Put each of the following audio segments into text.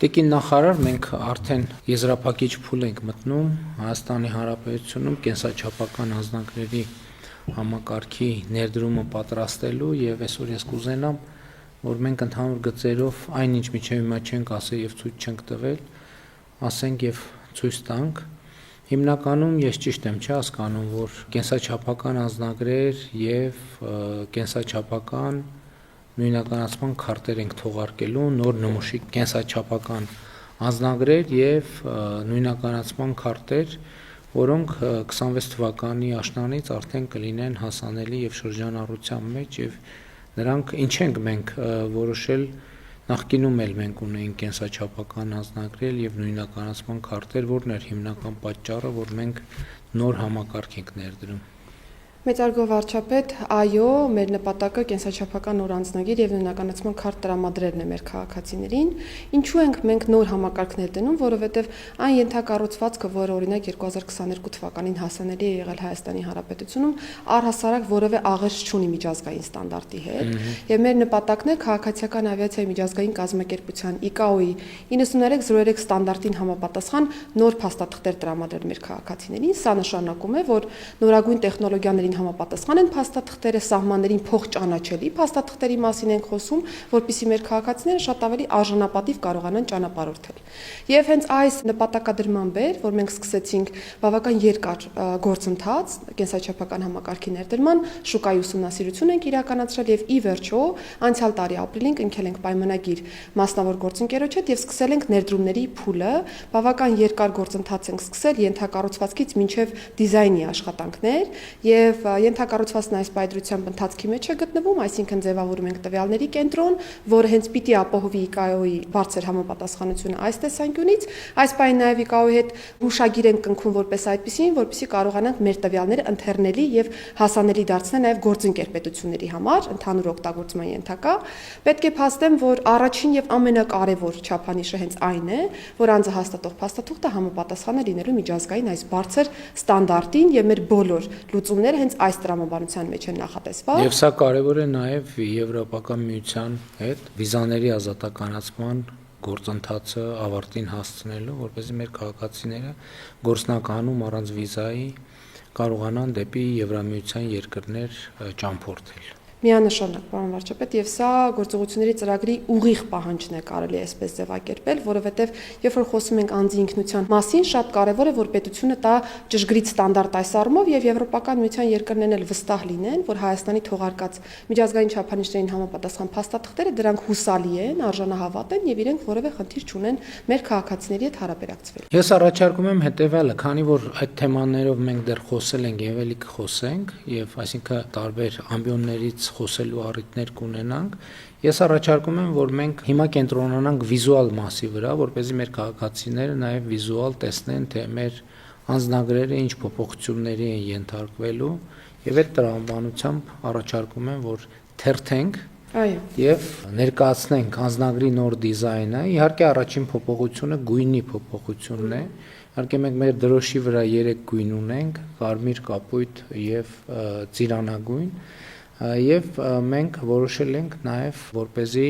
Տիկին նախարար, մենք արդեն եզրափակիչ փուլ ենք մտնում Հայաստանի Հանրապետությունում կենսաչափական անձնագրերի համակարգի ներդրումը պատրաստելու եւ այսօր ես կուզենամ, որ մենք ընդհանուր գծերով այնինչ միջև հիմա չենք ասել եւ ցույց չենք տվել, ասենք եւ ցույց տանք։ Հիմնականում ես ճիշտ եմ չի հասկանում, որ կենսաչափական անձնագրեր եւ կենսաչափական նույնականացման քարտեր ենք թողարկելու նոր նմուշի կենսաչափական անձնագրեր եւ նույնականացման քարտեր, որոնք 26 թվականի աշնանից արդեն կլինեն հասանելի եւ շրջանառության մեջ եւ նրանք ինչ ենք մենք որոշել նախկինում էլ մենք ունեինք կենսաչափական անձնագրեր եւ նույնականացման քարտեր, որն էր հիմնական պատճառը, որ մենք նոր համակարգ ենք ներդրում։ Մեծարգո վարչապետ, այո, մեր նպատակը կենսաչափական նոր անձնագիր եւ նույնականացման քարտ տրամադրելն է մեր քաղաքացիներին։ Ինչու ենք մենք նոր համակարգներ դնում, որովհետեւ այն ենթակառուցվածքը, որը օրինակ 2022 թվականին հասանելի է եղել Հայաստանի Հանրապետությունում, առհասարակ որևէ աղերս չունի միջազգային ստանդարտի հետ, եւ մեր նպատակն է քաղաքացիական ավիացիայի միջազգային կազմակերպության ICAO-ի 9303 ստանդարտին համապատասխան նոր փաստաթղթեր տրամադրել մեր քաղաքացիներին։ Սա նշանակում է, որ նորագույն տեխնոլոգիաների համապատասխան են փաստաթղթերը սահմաններին փոխճանաչելի փաստաթղթերի մասին ենք խոսում, որպեսզի մեր քաղաքացիները շատ ավելի արժանապատիվ կարողանան ճանապարհորդել։ Եվ հենց այս նպատակադրման բեր, որ մենք սկսեցինք բավական երկար գործընթաց կենսաչափական համակարգի ներդրման, շուկայի ուսումնասիրություն ենք իրականացրել եւ ի վերջո անցյալ տարի ապրիլին կնքել ենք պայմանագիր մասնավոր գործընկերոջ հետ եւ սկսել ենք ներդրումների փուլը, բավական երկար գործընթաց ենք սկսել ենթակառուցվածքից մինչեւ դիզայնի աշխատանքներ եւ ենթակառուցվածքն այս պայծրությամբ ընթացքի մեջ է գտնվում, այսինքն ձևավորում ենք տվյալների կենտրոն, որը հենց պիտի ապահովի ICAO-ի բարձր համապատասխանությունը այս տեսանկյունից, այս պայն նաեւ ICAO-ի հետ հուշագիր ենք կնքում որպես այդպեսին, որպեսզի կարողանանք մեր տվյալները ընթերնելի եւ հասանելի դարձնել նաեւ գործընկեր պետությունների համար, ընդհանուր օգտագործման ենթակա։ Պետք է փաստեմ, որ առաջին եւ ամենակարևոր չափանիշը հենց այն է, որ անձը հաստատող փաստաթուղթը համապատասխան է լինելու միջազգային այս բարձր ստանդարտին եւ մեր բոլոր լուծումները հենց այս տրամաբանության մեջ են նախատեսված։ Եվ սա կարևոր է նաև Եվրոպական միության հետ վիզաների ազատականացման գործընթացը ավարտին հասցնելու, որպեսզի մեր քաղաքացիները գործնականում առանց վիզայի կարողանան դեպի Եվրամիության երկրներ ճամփորդել։ Միանշանակ, պարոն վարչապետ, եւ սա գործողությունների ծրագրի ուղիղ պահանջն է, կարելի է այսպես ձևակերպել, որովհետեւ երբ որ խոսում ենք անձի ինքնության մասին, շատ կարեւոր է, որ պետությունը տա ճշգրիտ ստանդարտ այս առումով եւ Եվրոպական միության երկրներն էլ վստահ լինեն, որ Հայաստանի թողարկած միջազգային չափանիշներին համապատասխան փաստաթղթերը դրանք հուսալի են, արժանահավատ են եւ իրենք որևէ խնդիր չունեն մեր քաղաքացիների հետ հարաբերակցվել։ Ես առաջարկում եմ հետեւյալը, քանի որ այդ թեմաներով մենք դեռ խոսել ենք եւ ելի կխոսենք եւ այսինքն տարբեր ամբիոններից խոսելու առիթներ կունենանք, ես առաջարկում եմ, որ մենք հիմա կենտրոնանանք վիզուալ մասի վրա, որպեսզի մեր քաղաքացիները նաև վիզուալ տեսնեն, թե մեր անձնագրերը ինչ փոփոխությունների են ենթարկվելու, եւ այդ տրամաբանությամբ առաջարկում եմ, որ թերթենք եւ ներկայացնենք անձնագրի նոր դիզայնը։ Իհարկե առաջին փոփոխությունը գույնի փոփոխությունն է։ Իհարկե մենք մեր դրոշի վրա 3 գույն ունենք՝ կարմիր, կապույտ եւ ծիրանագույն։ Եվ մենք որոշել ենք նաև, որպեսզի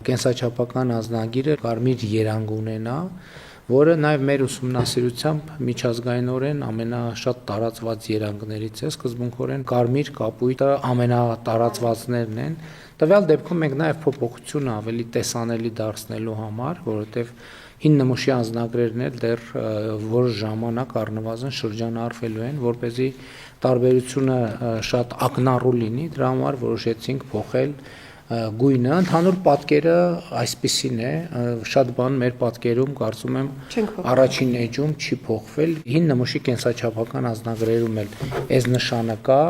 կենսաչափական անձնագիրը կարմիր երանգ ունենա, որը նաև մեր ուսումնասիրությամբ միջազգայինորեն ամենաշատ տարածված երանգներից է, սկզբունքորեն կարմիր կապույտը ամենատարածվածներն են։ Տվյալ դեպքում մենք նաև փոփոխությունը ավելի տեսանելի դարձնելու համար, որովհետև հին նմուշի անձնագրերն էլ դեռ որ ժամանակ առնվազն շրջանառվելու են, որպեսզի տարբերությունը շատ ակնառու լինի, դրա համար որոշեցինք փոխել գույնը, ընդհանուր պատկերը այսպիսին է, շատ բան մեր պատկերում կարծում եմ առաջին էջում չի փոխվել, հին նմուշի կենսաչափական անձնագրերում էլ այս նշանը կա,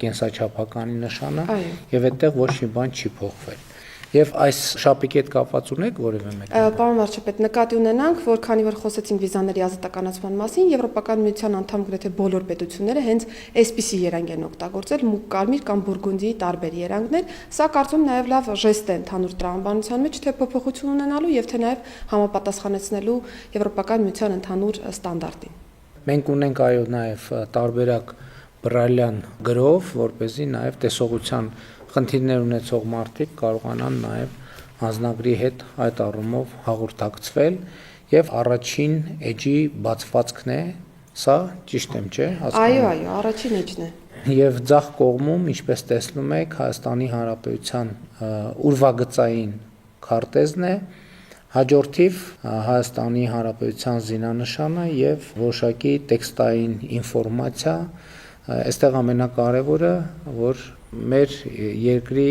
կենսաչափականի նշանը, եւ այդտեղ ոչ մի բան չի փոխվել։ Եվ այս շապիկի հետ կապված ունեք որևէ մեկ։ Պարոն վարչապետ, նկատի ունենանք, որ քանի որ խոսեցինք վիզաների ազատականացման մասին, Եվրոպական միության անդամ գրեթե բոլոր պետությունները հենց այսպիսի երանգ են օգտագործել, մուգ կարմիր կամ բուրգունդիի տարբեր երանգներ։ Սա կարծում նաև լավ ժեստ է ընդհանուր տրամաբանության մեջ, թե փոփոխություն ունենալու եւ թե նաև համապատասխանեցնելու Եվրոպական միության ընդհանուր ստանդարտին։ Մենք ունենք այո նաև տարբերակ բրայլյան գրով, որպեսզի նաև տեսողության խնդիրներ ունեցող մարդիկ կարողանան նաև անձնագրի հետ այդ առումով հաղորդակցվել եւ առաջին էջի բացվածքն է, սա ճիշտ եմ, չէ՞, Այո, առաջին էջն է։ Եվ ձախ կողմում, ինչպես տեսնում եք, Հայաստանի Հանրապետության ուրվագծային քարտեզն է, հաջորդիվ Հայաստանի Հանրապետության զինանշանը եւ որոշակի տեքստային ինֆորմացիա, այստեղ ամենակարևորը, որ մեր երկրի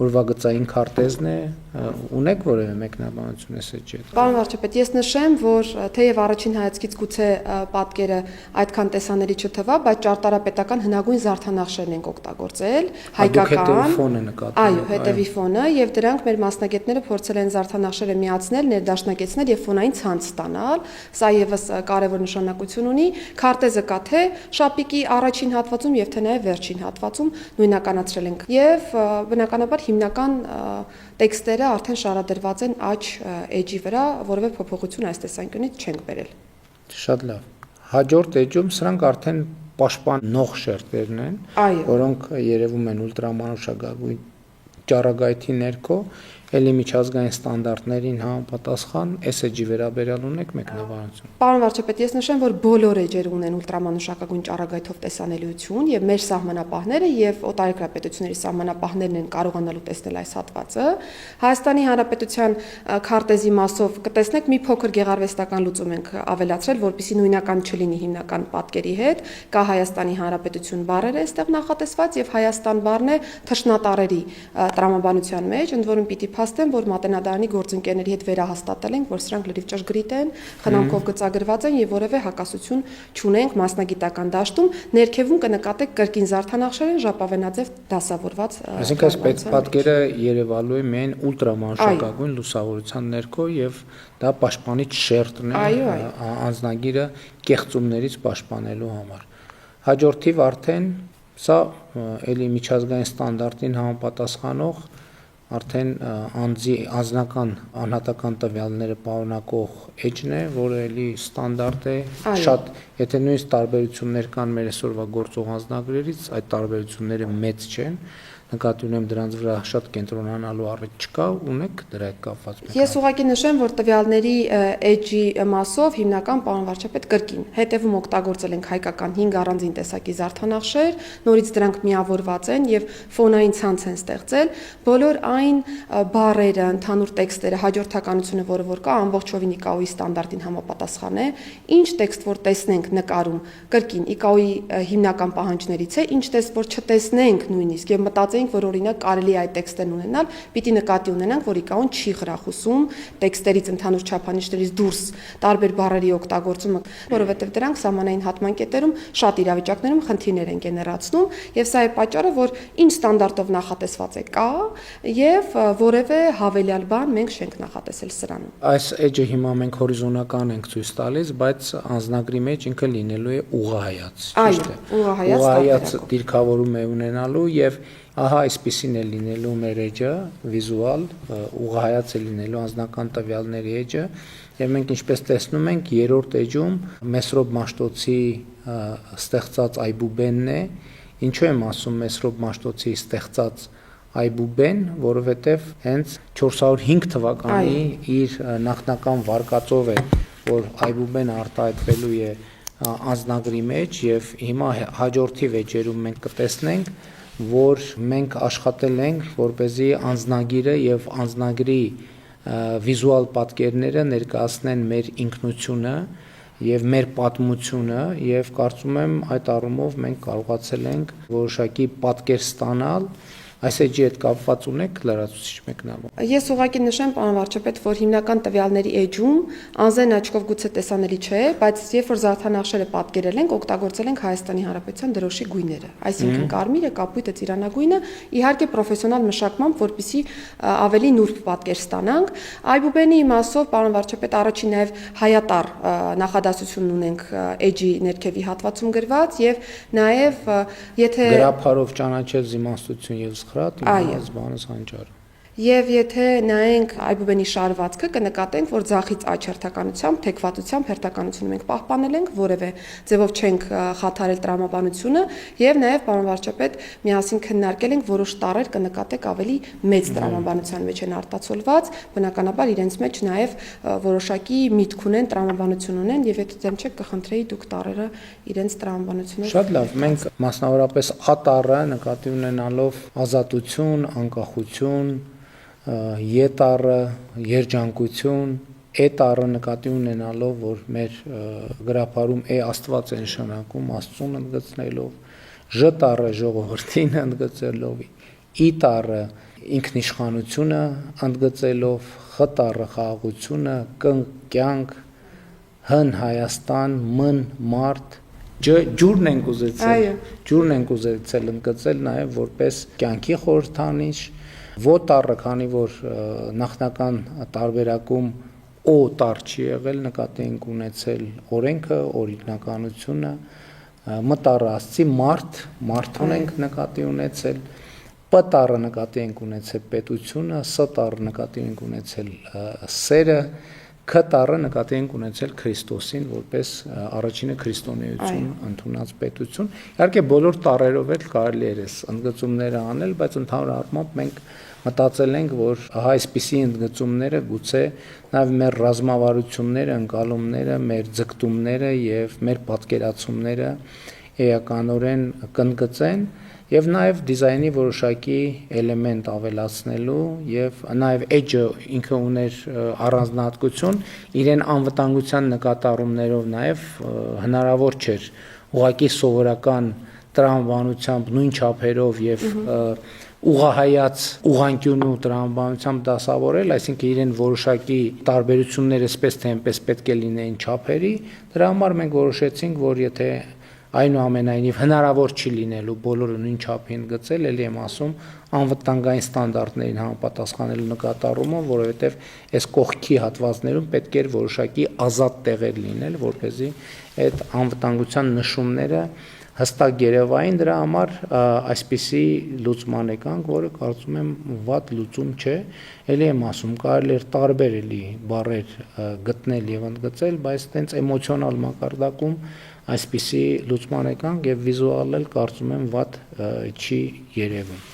ուրվագծային քարտեզն է, ունեք որևէ մեկնաբանություն այս էջի հետ։ Պարոն վարչապետ, ես նշեմ, որ թեև առաջին հայացքից գուցե պատկերը այդքան տեսանելի չթվա, բայց ճարտարապետական հնագույն զարդանախշերն ենք օգտագործել, հայկական։ Այո, հետևի ֆոնը, եւ դրանք մեր մասնագետները փորձել են զարդանախշերը միացնել, ներդաշնակեցնել եւ ֆոնային ցանց ստանալ։ Սա եւս կարևոր նշանակություն ունի։ Քարտեզը կա թե շապիկի առաջին հատվածում եւ թե նաեւ վերջին հատվածում նույնականացրել ենք։ Եվ բնականաբար հիմնական տեքստերը արդեն շարադրված են աջ էջի վրա, որևէ փոփոխություն այս տեսանկյունից չենք բերել։ Շատ լավ։ Հաջորդ էջում սրանք արդեն պաշտպանող շերտերն են, որոնք երևում են ուլտրամանուշակագույն ճառագայթի ներքո, ելի միջազգային ստանդարտներին համապատասխան այս էջի վերաբերյալ ունեք մեկնաբանություն։ Պարոն վարչապետ, ես նշեմ, որ բոլոր էջերը ունեն ուլտրամանուշակագույն ճառագայթով տեսանելիություն եւ մեր սահմանապահները եւ օտարերկրապետությունների սահմանապահներն են կարողանալու տեսնել այս հատվածը։ Հայաստանի Հանրապետության քարտեզի մասով կտեսնեք մի փոքր գեղարվեստական լուծում ենք ավելացրել, որպեսզի նույնական չլինի հիմնական պատկերի հետ։ Կա Հայաստանի Հանրապետություն բառերը այստեղ նախատեսված եւ Հայաստան բառն է թշնատարերի տրամաբանության մեջ, ընդ որում պիտի փաստեմ, որ Մատենադարանի գործընկերների հետ վերահաստատել ենք, որ սրանք լրիվ ճշգրիտ են, խնամքով գծագրված են եւ որևէ հակասություն չունենք մասնագիտական դաշտում, ներքևում կնկատեք կրկին զարդանախշեր են ժապավենաձև դասավորված։ Այսինքն այս պատկերը երևալու է միայն ուլտրամանուշակագույն լուսավորության ներքո եւ դա պաշտպանիչ շերտն է անձնագիրը կեղծումներից պաշտպանելու համար։ Հաջորդիվ արդեն սա ելի միջազգային ստանդարտին համապատասխանող արդեն անձնական անհատական տվյալները պարունակող էջն է, որը էլի ստանդարտ է, շատ, եթե նույնիսկ տարբերություններ կան մեր այսօրվա գործող անձնագրերից, այդ տարբերությունները մեծ չեն, նկատի ունեմ դրանց վրա շատ կենտրոնանալու առիթ չկա, ունեք դրա հետ կապված։ Ես ուղղակի նշեմ, որ տվյալների էջի մասով հիմնական պարոն վարչապետ կրկին հետևում օգտագործել ենք հայկական 5 առանձին տեսակի զարդանախշեր, նորից դրանք միավորված են եւ ֆոնային ցանց են ստեղծել, բոլոր այն բառերը, ընդհանուր տեքստերը, հաջորդականությունը, որը որ կա, ամբողջովին ICAO-ի ստանդարտին համապատասխան է, ինչ տեքստ որ տեսնենք նկարում, կրկին ICAO-ի հիմնական պահանջներից է, ինչ տեքստ որ չտեսնենք նույնիսկ եւ մտածենք, որ օրինակ կարելի է այդ տեքստերն ունենալ, պիտի նկատի ունենանք, որ ICAO-ն չի խրախուսում տեքստերից ընդհանուր չափանիշներից դուրս տարբեր բառերի օգտագործումը, որովհետեւ դրանք սահմանային հատման կետերում շատ իրավիճակներում խնդիրներ են գեներացնում, եւ սա է պատճառը, որ ինչ ստանդարտով նախատեսված է կա եւ որևէ հավելյալ բան մենք չենք նախատեսել սրանում։ Այս էջը հիմա մենք հորիզոնական ենք ցույց տալիս, բայց անձնագրի մեջ ինքը լինելու է ուղղահայաց, ճիշտ է։ Ուղղահայաց դիրքավորում է ունենալու եւ ահա այսպեսին է լինելու մեր էջը, վիզուալ, ուղղահայաց է լինելու անձնական տվյալների էջը, եւ մենք ինչպես տեսնում ենք, երրորդ էջում Մեսրոբ Մաշտոցի ստեղծած այբուբենն է, ինչու եմ ասում Մեսրոբ Մաշտոցի ստեղծած այբուբեն, որովհետև հենց 405 թվականի իր նախնական վարկածով է, որ այբուբենը արտահայտվելու է անձնագրի մեջ եւ հիմա հաջորդի վեճերում մենք կտեսնենք, որ մենք աշխատել ենք, որպեսզի անձնագիրը եւ անձնագրի վիզուալ պատկերները ներկայացնեն մեր ինքնությունը եւ մեր պատմությունը եւ կարծում եմ այդ առումով մենք կարողացել ենք որոշակի պատկեր ստանալ Այս էջի հետ կապված ունեք լրացուցիչ մեկնաբան։ Ես ուղղակի նշեմ, պարոն վարչապետ, որ հիմնական տվյալների էջում անզեն աչքով գուցե տեսանելի չէ, բայց երբ որ զարդանախշերը պատկերել ենք, օգտագործել ենք Հայաստանի Հանրապետության դրոշի գույները, այսինքն կարմիրը, կապույտը, ծիրանագույնը, իհարկե պրոֆեսիոնալ մշակմամբ, որպեսզի ավելի նուրբ պատկեր ստանանք։ Այբուբենի իմաստով, պարոն վարչապետ, առաջին նաև հայատար նախադասություն ունենք էջի ներքևի հատվածում գրված եւ նաև եթե գրափարով ճանաչել զիմաստություն եւ սխրատ, իմաց բանս հանճար։ Եվ եթե նայենք այբուբենի շարվածքը, կնկատենք, որ ձախից աջ հերթականությամբ, թեքվածությամբ հերթականությունը մենք պահպանել ենք, որևէ ձևով չենք խաթարել տրամաբանությունը, եւ նաեւ պարոն վարչապետ միասին քննարկել ենք որոշ տառեր կնկատեք ավելի մեծ տրամաբանության մեջ են արտացոլված, բնականաբար իրենց մեջ նաեւ որոշակի միտք ունեն, տրամաբանություն ունեն, եւ եթե դեմ չեք կխնդրեի դուք տառերը իրենց տրամաբանությունով։ Շատ լավ, մենք մասնավորապես A տառը նկատի ունենալով ազատություն, անկախություն, Ե տառը երջանկություն, E տառը նկատի ունենալով, որ մեր գրապարում Աստված է նշանակում, Աստծուն ընդգծնելով, Ž տառը ժողովրդին ընդգծելով, I տառը ինքնիշխանությունը ընդգծելով, X տառը խաղաղությունը, Կ կյանք, Հ Հայաստան, M մարդ, ջուրն ենք ուզեցել ընդգծել նաև որպես կյանքի խորհրդանիշ, Ո տառը, քանի որ նախնական տարբերակում O տառ չի եղել, նկատի ենք ունեցել օրենքը, օրինականությունը, M տառը ասացի մարդուն ենք նկատի ունեցել, P տառը նկատի ենք ունեցել պետությունը, S տառը նկատի ենք ունեցել սերը, K տառը նկատի ենք ունեցել Քրիստոսին որպես առաջինը քրիստոնեություն ընդունած պետություն։ Իհարկե բոլոր տառերով էլ կարելի է այս ընդգծումները անել, բայց ընդհանուր առմամբ մենք մտածել ենք, որ այսպիսի ընդգծումները գուցե նաև մեր ռազմավարությունները, ընկալումները, մեր ձգտումները եւ մեր պատկերացումները էականորեն կընդգծեն եւ նաեւ դիզայնի որոշակի էլեմենտ ավելացնելու եւ նաեւ edge-ը ինքը ուներ առանձնահատկություն, իրեն անվտանգության նկատառումներով նաեւ հնարավոր չէր ուղղակի սովորական տրամաբանությամբ նույն չափերով եւ ուղղահայաց ուղղանկյունու տրամաբանությամբ դասավորել, այսինքն իրեն որոշակի տարբերություններ էսպես թե այնպես պետք է լինեին չափերի, դրա համար մենք որոշեցինք, որ եթե այնուամենայնիվ հնարավոր չի լինելու բոլորը նույն չափին գծել, ելի եմ ասում, անվտանգային ստանդարտներին համապատասխանելու նկատառումով, որովհետև այս կողքի հատվածներում պետք էր որոշակի ազատ տեղեր լինել, որպեսզի այդ անվտանգության նշումները հստակ երևային, դրա համար այսպիսի լուծման եկանք, որը կարծում եմ վատ լուծում չէ, ելի եմ ասում, կարելի էր տարբեր էլի բառեր գտնել եւ ընդգծել, բայց տենց էմոցիոնալ մակարդակում այսպիսի լուծման եկանք եւ վիզուալ էլ կարծում եմ վատ չի երևում։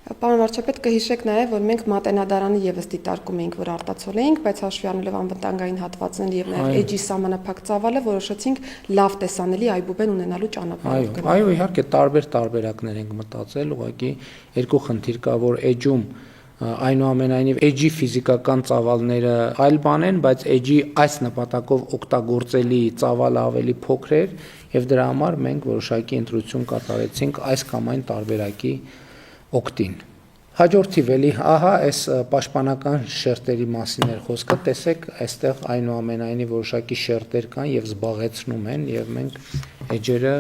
Պարոն վարչապետ, կհիշեք նաև, որ մենք մատենադարանը եւս դիտարկում էինք, որ արտացոլեինք, բայց հաշվի առնելով անվտանգային հատվածներ եւ նաև էջի սահմանափակ ծավալը, որոշեցինք լավ տեսանելի այբուբեն ունենալու ճանապարհով գնալ։ Այո, իհարկե տարբեր տարբերակներ ենք մտածել, ուղղակի երկու խնդիր կա, որ էջում այնուամենայնիվ էջի ֆիզիկական ծավալները այլ բան են, բայց էջի այս նպատակով օգտագործելի ծավալը ավելի փոքր էր եւ դրա համար մենք որոշակի ընտրություն կատարեցինք այս կամ այն տարբերակի օգտին։ Հաջորդիվ էլի, ահա այս պաշտպանական շերտերի մասին էր խոսքը, տեսեք, այստեղ այնուամենայնիվ որոշակի շերտեր կան եւ զբաղեցնում են եւ մենք էջերը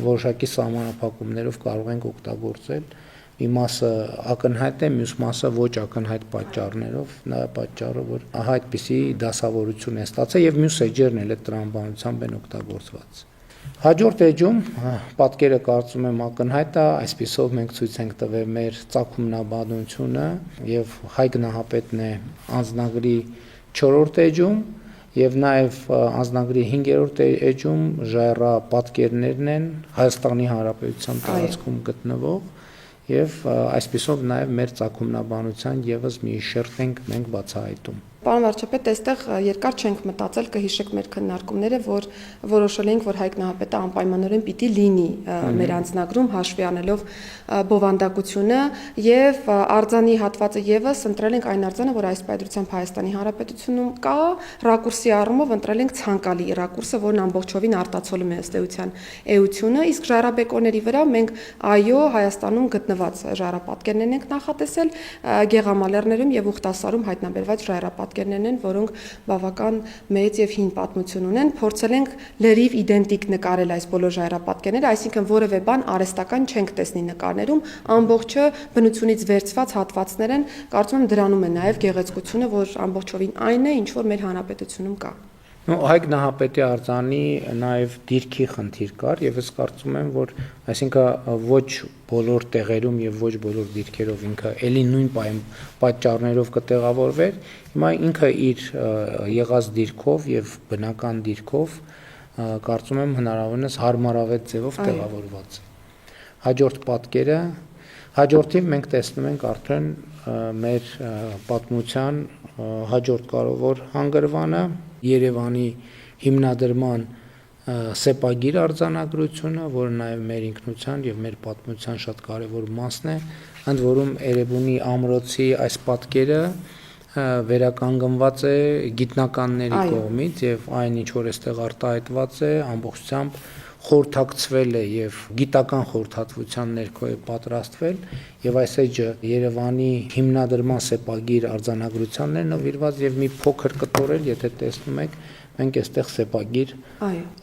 որոշակի սահմանափակումներով կարող ենք օգտագործել։ Մի մասը ակնհայտ է, մյուս մասը ոչ ակնհայտ պատճառներով, նա պատճառը, որ ահա այդպիսի դասավորություն է ստացել եւ մյուս էջերն էլ այդ տրամաբանությամբ են օգտագործված։ Հաջորդ էջում պատկերը կարծում եմ ակնհայտ է, այսպիսով մենք ցույց ենք տվել մեր ծագումնաբանությունը եւ Հայ գնահապետն է անձնագրի 4-րդ էջում եւ նաեւ անձնագրի 5-րդ էջում ժայռա պատկերներն են Հայաստանի Հանրապետության տարածքում գտնվող եւ այսպիսով նաեւ մեր ծագումնաբանության եւս մի շերտ ենք մենք բացահայտում։ Պարոն վարչապետ, այստեղ երկար չենք մտածել, կհիշեք մեր քննարկումները, որ որոշել ենք, որ Հայ գնահապետը անպայմանորեն պիտի լինի մեր անձնագրում, հաշվի առնելով բովանդակությունը եւ արձանի հատվածը եւս ընտրել ենք այն արձանը, որ այս պայծրությամբ Հայաստանի Հանրապետությունում կա, ռակուրսի առումով ընտրել ենք ցանկալի ռակուրսը, որն ամբողջովին արտացոլում է ըստ էության էությունը, իսկ ժայռաբեկորների վրա մենք այո Հայաստանում գտնված ժայռապատկերներն ենք նախատեսել, Գեղամալերներում եւ Ուխտասարում հայտնաբերված ժայռապատկերներն են, որոնք բավական մեծ եւ հին պատմություն ունեն, փորձել ենք լրիվ իդենտիկ նկարել այս բոլոր ժայռապատկերները, այսինքն որևէ բան արհեստական չենք տեսնի նկարներում, ամբողջը բնությունից վերցված հատվածներ են, կարծում եմ դրանում է նաեւ գեղեցկությունը, որ ամբողջովին այն է, ինչ որ մեր հանրապետությունում կա։ Հայկ Նահապետի արձանի նաև դիրքի խնդիր կար եւ ես կարծում եմ, որ այսինքն ոչ բոլոր տեղերում եւ ոչ բոլոր դիրքերով ինքը ելի նույն պատճառներով կտեղավորվեր, հիմա ինքը իր եղած դիրքով եւ բնական դիրքով կարծում եմ հնարավորինս հարմարավետ ձևով տեղավորված է։ Հաջորդ պատկերը, հաջորդին մենք տեսնում ենք արդեն մեր պատմության հաջորդ կարևոր հանգրվանը Երևանի հիմնադրման սեպագիր արձանագրությունը, որը նաև մեր ինքնության եւ մեր պատմության շատ կարևոր մասն է, ընդ որում Էրեբունի ամրոցի այս պատկերը վերականգնված է գիտնականների կողմից եւ այն ինչ որ այստեղ արտահայտված է ամբողջությամբ խորհրդակցվել է եւ գիտական խորհրդատվության ներքո է պատրաստվել եւ այս էջը Երևանի հիմնադրման սեպագիր արձանագրությանն է նվիրված եւ մի փոքր կտորել, եթե տեսնում եք, մենք այստեղ սեպագիր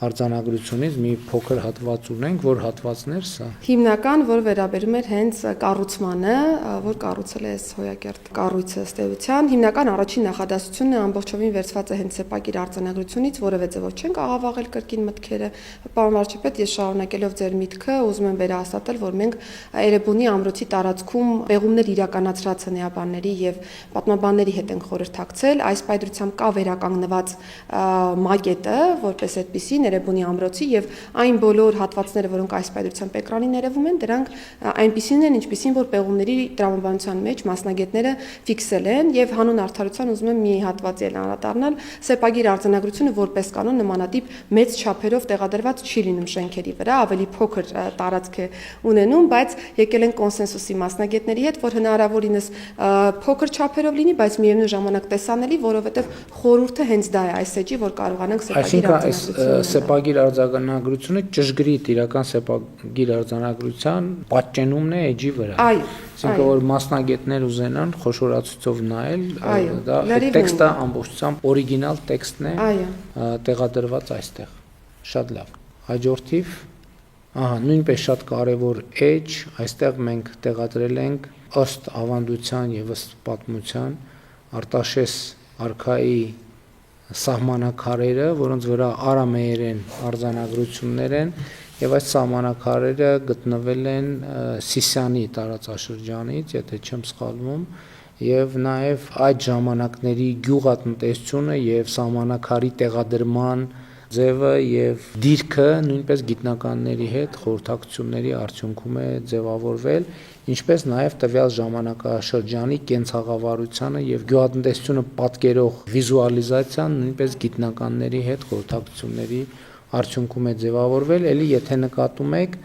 արձանագրությունից մի փոքր հատված ունենք, որ հատվածն էր սա։ Հիմնական, որ վերաբերում էր հենց կառուցմանը, որ կառուցել է Հոյակերտ կառույցը ըստ էության, հիմնական առաջին նախադասությունը ամբողջովին վերցված է հենց սեպագիր արձանագրությունից, որևէ ձևով չենք աղավաղել կրկին մտքերը։ Պարոն վարչապետ, ես շարունակելով ձեր միտքը, ուզում եմ վերահաստատել, որ մենք Էրեբունի ամրոցի տարածքում պեղումներ իրականացրած հնեաբանների եւ պատմաբանների հետ ենք խորհրդակցել, այս պայծրությամբ կա վերականգնված մակետը, որպես այդպիսին Էրեբունի ամրոցի եւ այն բոլոր հատվածները, որոնք այս պայծրությամբ էկրանին երևում են, դրանք այնպիսին են, ինչպիսին որ պեղումների տրամաբանության մեջ մասնագետները ֆիքսել են եւ հանուն արդարության ուզում եմ մի հատվածի էլ անդրադառնալ, սեպագիր արձանագրությունը որպես կանոն նմանատիպ մեծ չափերով տեղադրված չի լինում շենքերի վրա, ավելի փոքր տարածք է ունենում, բայց եկել են կոնսենսուսի մասնագետների հետ, որ հնարավորինս փոքր չափերով լինի, բայց միևնույն ժամանակ տեսանելի, որովհետեւ խորհուրդը հենց դա է այս էջի, որ կարողանանք սեպագիր արձանագրությունը ճշգրիտ իրական սեպագիր արձանագրության պատճենումն է էջի վրա։ Այսինքն որ մասնագետներ ուզենան խոշորացուցով նայել, դա տեքստը ամբողջությամբ օրիգինալ տեքստն է տեղադրված այստեղ։ Շատ լավ։ Հաջորդիվ, նույնպես շատ կարևոր էջ, այստեղ մենք տեղադրել ենք ըստ ավանդության եւ ըստ պատմության Արտաշես արքայի սահմանակարերը, որոնց վրա արամեերեն արձանագրություններ են եւ այս սահմանակարերը գտնվել են Սիսիանի տարածաշրջանից, եթե չեմ սխալվում, եւ նաեւ այդ ժամանակների գյուղատնտեսությունը եւ սահմանակարի տեղադրման ձևը եւ դիրքը նույնպես գիտնականների հետ խորհրդակցությունների արդյունքում է ձևավորվել, ինչպես նաև տվյալ ժամանակաշրջանի կենցաղավարությանը եւ գյուղատնտեսությունը պատկերող վիզուալիզացիան նույնպես գիտնականների հետ խորհրդակցությունների արդյունքում է ձևավորվել, ելի եթե նկատում եք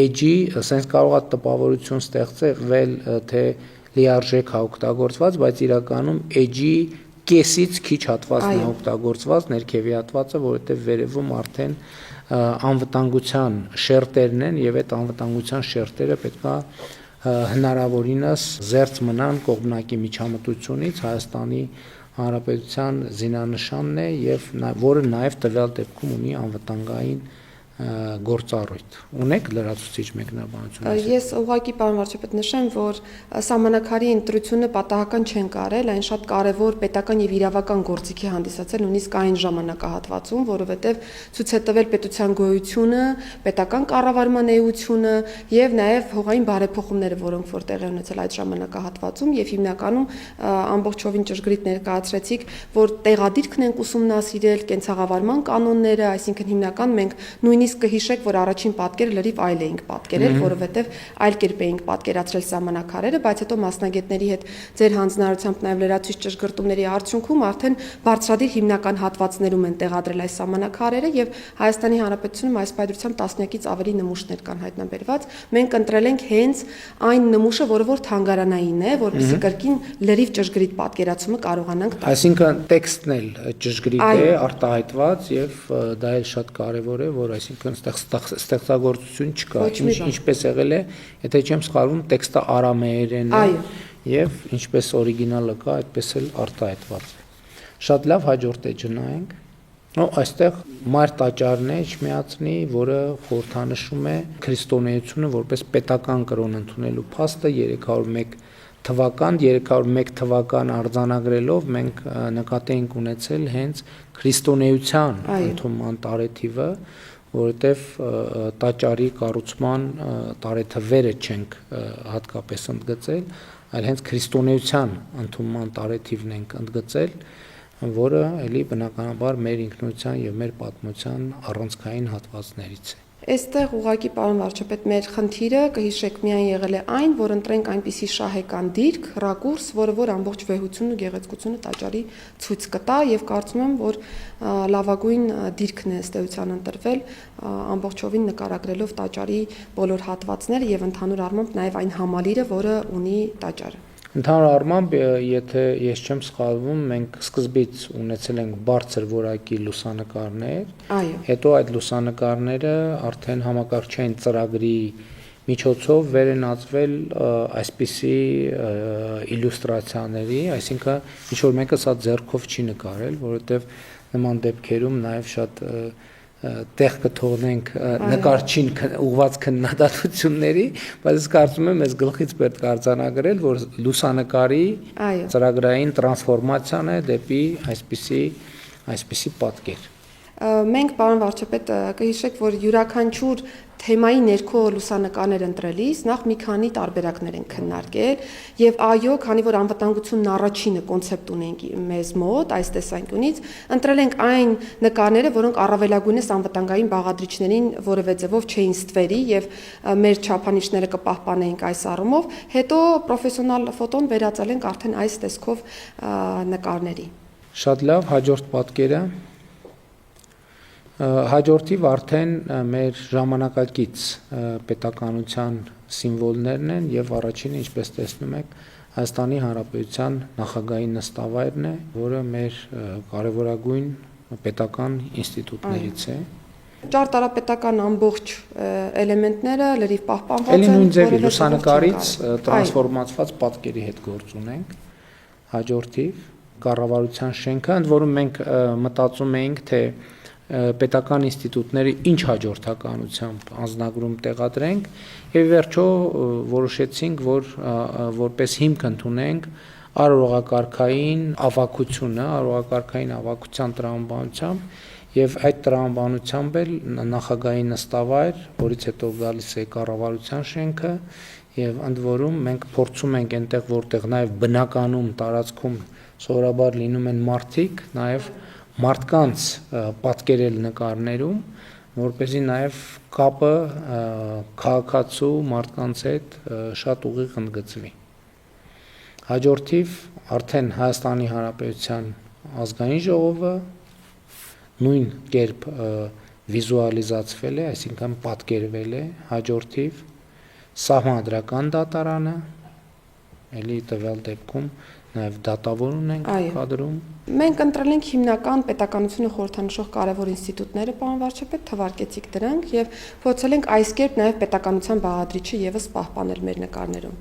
էջի, ասենք կարող է տպավորություն ստեղծվել, թե լիարժեք է օգտագործված, բայց իրականում էջի կեսից քիչ հատվածն է օգտագործված, ներքևի հատվածը, որովհետեւ վերևում արդեն անվտանգության շերտերն են եւ այդ անվտանգության շերտերը պետքա հնարավորինս զերծ մնան կողմնակի միջամտությունից Հայաստանի Հանրապետության զինանշանն է եւ որը նաեւ տվյալ դեպքում ունի անվտանգային գործառույթ։ Ունեք լրացուցիչ մեկնաբանություն։ Ես ուղղակի պարոն վարչապետ նշեմ, որ սահմանակարի ընտրությունը պատահական չեն կարել, այն շատ կարևոր պետական եւ իրավական գործիք է հանդիսացել նույնիսկ այն ժամանակահատվածում, որովհետեւ ցույց է տվել պետության գոյությունը, պետական կառավարման էությունը եւ նաեւ հողային բարեփոխումները, որոնք որ տեղի ունեցել այդ ժամանակահատվածում եւ հիմնականում ամբողջովին ճշգրիտ ներկայացրեցիք, որ տեղադիրքն ենք ուսումնասիրել, կենցաղավարման կանոնները, այսինքն հիմնական մենք նույնիսկ կհիշեք, որ առաջին պատկերը լրիվ այլ էինք պատկերել, որովհետև այլ կերպ էինք պատկերացրել սահմանակարերը, բայց հետո մասնագետների հետ ձեր հանձնարարությամբ նաև լրացուցիչ ճշգրտումների արդյունքում արդեն բարձրադիր հիմնական հատվածներում են տեղադրել այս սահմանակարերը եւ Հայաստանի Հանրապետությունում այս պայծրությամբ տասնյակից ավելի նմուշներ կան հայտնաբերված։ Մենք ընտրել ենք հենց այն նմուշը, որը որ թանգարանային է, որպեսզի կրկին լրիվ ճշգրիտ պատկերացումը կարողանանք տալ։ Այսինքն տեքստն էլ ճշգրիտ է, արտահայտված եւ դա էլ շատ կարեւոր է, որ այսինքն ստեղծագործություն չկա, ինչպես եղել է, եթե չեմ սխալվում, տեքստը արամեերեն է եւ ինչպես օրիգինալը կա, այդպես էլ արտահայտված է։ Շատ լավ, հաջորդ էջը նայենք։ Այստեղ մայր տաճարն է Իջմիածնի, որը խորհրդանշում է քրիստոնեությունը որպես պետական կրոն ընդունելու փաստը 301 թվական 301 թվական արձանագրելով մենք նկատի ենք ունեցել հենց քրիստոնեության ընդունման տարեթիվը, որովհետև տաճարի կառուցման տարեթվերը չենք հատկապես ընդգծել, այլ հենց քրիստոնեության ընդունման տարեթիվն ենք ընդգծել, որը էլի բնականաբար մեր ինքնության եւ մեր պատմության առանցքային հատվածներից է։ Այստեղ ուղղակի պարոն վարչապետ մեր խնդիրը կհիշեք միայն եղել է այն, որ ընտրենք այնպիսի շահեկան դիրք, ռակուրս, որը ամբողջ վեհությունն ու գեղեցկությունը տաճարի ցույց կտա եւ կարծում եմ, որ լավագույն դիրքն է ըստ էության ընտրվել ամբողջովին նկարագրելով տաճարի բոլոր հատվածները եւ ընդհանուր առմամբ նաեւ այն համալիրը, որը ունի տաճարը։ Ընդհանուր առմամբ, եթե ես չեմ սխալվում, մենք սկզբից ունեցել ենք բարձր որակի լուսանկարներ, հետո այդ լուսանկարները արդեն համակարգչային ծրագրի միջոցով վերենացվել այսպիսի իլյուստրացիաների, այսինքն ինչ որ մեկը սա ձեռքով չի նկարել, որովհետև նման դեպքերում նաև շատ տեղ կթողնենք նկարչին ուղված քննադատությունների, բայց ես կարծում եմ այս գլխից պետք է արձանագրել, որ լուսանկարի ծրագրային տրանսֆորմացիան է դեպի այսպիսի պատկեր։ Մենք պարոն վարչապետ կհիշեք, որ յուրաքանչյուր թեմայի ներքո լուսանկարներ ընտրելիս նախ մի քանի տարբերակներ են քննարկել եւ այո, քանի որ անվտանգությունն առաջինը կոնցեպտ ունենք մեզ մոտ այս տեսանկյունից, ընտրել ենք այն նկարները, որոնք առավելագույնս անվտանգային բաղադրիչներին որևէ ձևով չէին ստվերի եւ մեր չափանիշները կպահպանեինք այս առումով, հետո պրոֆեսիոնալ ֆոտոն վերածել ենք արդեն այս տեսքով նկարների։ Շատ լավ, հաջորդ պատկերը հաջորդիվ արդեն մեր ժամանակակից պետականության սիմվոլներն են եւ առաջինը, ինչպես տեսնում եք, Հայաստանի Հանրապետության նախագահի նստավայրն է, որը մեր կարևորագույն պետական ինստիտուտներից է։ Ճարտարապետական ամբողջ էլեմենտները լրիվ պահպանված են։ Էլի նույն ձևի լուսանկարից տրանսֆորմացված պատկերի հետ գործ ունենք։ Հաջորդիվ կառավարության շենքը, ընդ որում մենք մտածում էինք, թե պետական ինստիտուտները ինչ հաջորդականությամբ անձնագրում տեղադրենք եւ վերջո որոշեցինք, որ որպես հիմք ընդունենք արարողակարգային ավագությունը, արարողակարգային ավագության տրամաբանությամբ եւ այդ տրամաբանությամբ էլ նախագահի նստավայր, որից հետո գալիս է կառավարության շենքը եւ ընդ որում մենք փորձում ենք այնտեղ, որտեղ նաեւ բնականում տարածքում սովորաբար լինում են մարդիկ, նաեւ մարդկանց պատկերել նկարներում, որպեսզի նաև կապը քաղաքացու մարդկանց հետ շատ ուղիղ ընդգծվի։ Հաջորդիվ արդեն Հայաստանի Հանրապետության ազգային ժողովը նույն կերպ վիզուալիզացվել է, այսինքն պատկերվել է, հաջորդիվ Սահմանադրական դատարանը, էլի տվյալ դեպքում նաև դատավոր ունենք կադրում։ Մենք ընտրել ենք հիմնական պետականությունը խորհրդանշող կարևոր ինստիտուտները, պարոն վարչապետ, թվարկեցիք դրանք եւ փորձել ենք այս կերպ նաև պետականության բաղադրիչը եւս պահպանել մեր նկարներում։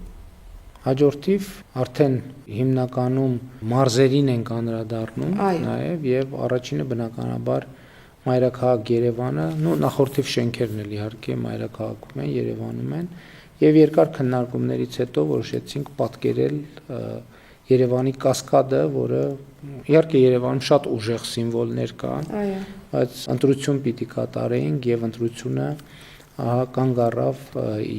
Հաջորդիվ արդեն հիմնականում մարզերին ենք անդրադառնում նաև եւ առաջինը բնականաբար Մայրաքաղաք Երևանը, նախորդիվ շենքերն էլ իհարկե Մայրաքաղաքում են, Երևանում են եւ երկար քննարկումներից հետո որոշեցինք պատկերել Երևանի կասկադը, որը իհարկե Երևանում շատ ուժեղ սիմվոլներ կան, բայց ընտրություն պիտի կատարեինք եւ ընտրությունը կանգ առավ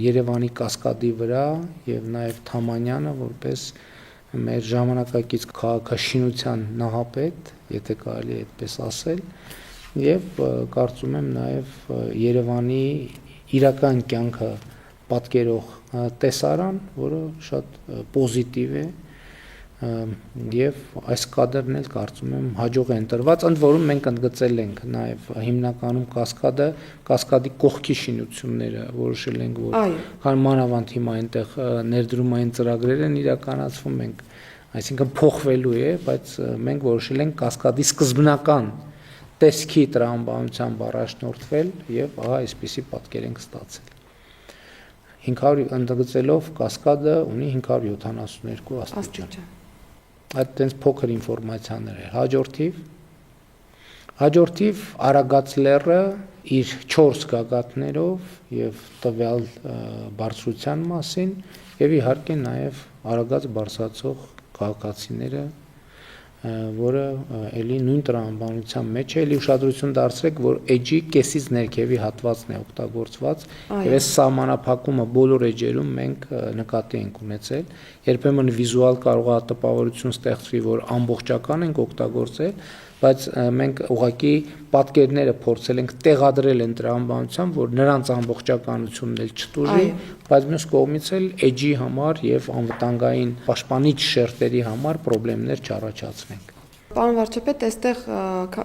Երևանի կասկադի վրա եւ նաեւ Թամանյանը որպես մեր ժամանակակից քաղաքաշինության նահապետ, եթե կարելի է այդպես ասել, եւ կարծում եմ նաեւ Երևանի իրական կյանքը պատկերող տեսարան, որը շատ պոզիտիվ է եւ այս կադրն էլ կարծում եմ հաջող է ընտրված, ընդ որում մենք ընդգծել ենք նաեւ հիմնականում կասկադի կողքի շինությունները որոշել ենք, որ քան մանավանդ հիմա այնտեղ ներդրումային ծրագրեր են իրականացվում, մենք այսինքն փոխվելու է, բայց մենք որոշել ենք կասկադի սկզբնական տեսքի տրամաբանությամբ առաջնորդվել եւ ահա այսպիսի պատկեր ենք ստացել։ 500 ընդգծելով կասկադը ունի 572 աստիճան։ Այդ տենց փոքր ինֆորմացիաներ է։ Հաջորդիվ Արագած լեռը իր 4 գագաթներով եւ տվյալ բարձրության մասին եւ իհարկե նաեւ արագած բարձրացող քաղաքացիները, որը էլի նույն տրամաբանության մեջ է, էլի ուշադրություն դարձրեք, որ էջի կեսից ներքևի հատվածն է օգտագործված, եւ այս սահմանափակումը բոլոր էջերում մենք նկատի ենք ունեցել, երբեմն վիզուալ կարող է տպավորություն ստեղծվի, որ ամբողջական ենք օգտագործել, բայց մենք ուղղակի պատկերները փորձել ենք տեղադրել են տրամաբանությամբ, որ նրանց ամբողջականությունն էլ չտուժի, բայց մյուս կողմից էլ էջի համար եւ անվտանգային պաշտպանիչ շերտերի համար խնդիրներ չառաջացնենք։ Պարոն վարչապետ, այստեղ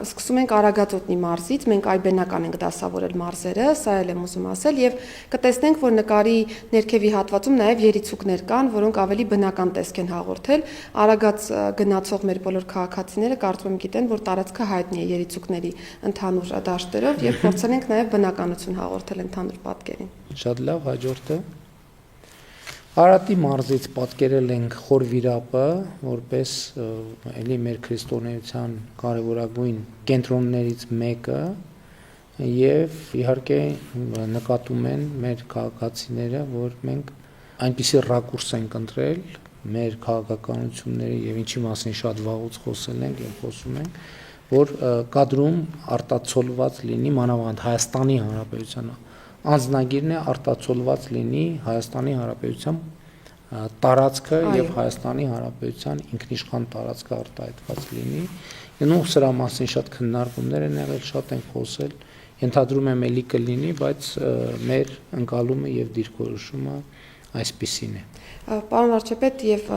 սկսում ենք Արագածոտնի մարզից, մենք այբենական ենք դասավորել մարզերը, սա էլ եմ ուզում ասել, եւ կտեսնենք, որ նկարի ներքևի հատվածում նաեւ երիցուկներ կան, որոնք ավելի բնական տեսք են հաղորդել։ Արագած գնացող մեր բոլոր քաղաքացիները կարծում եմ գիտեն, որ տարածքը հայտնի է երիցուկների ընդհանուր դաշտերով եւ փորձել ենք նաեւ բնականություն հաղորդել ընդհանուր պատկերին։ Շատ լավ, հաջորդը Արատի մարզից պատկերել ենք Խոր Վիրապը, որպես էլի մեր քրիստոնեության կարևորագույն կենտրոններից մեկը եւ իհարկե նկատում են մեր քաղաքացիները, որ մենք այնպիսի ռակուրս ենք ընտրել մեր քաղաքականությունների եւ ինչի մասին շատ վաղուց խոսել ենք եւ խոսում ենք, որ կադրում արտացոլված լինի մանավանդ Հայաստանի Հանրապետության անձնագիրն է արտացոլված լինի Հայաստանի Հանրապետության տարածքը եւ Հայաստանի Հանրապետության ինքնիշխան տարածքը արտահայտված լինի։ Ու սրա մասին շատ քննարկումներ են եղել, շատ են խոսել, ենթադրում եմ էլի կլինի, բայց մեր ընկալումը եւ դիրքորոշումը այսպիսին է։ Պարոն վարչապետ, եւ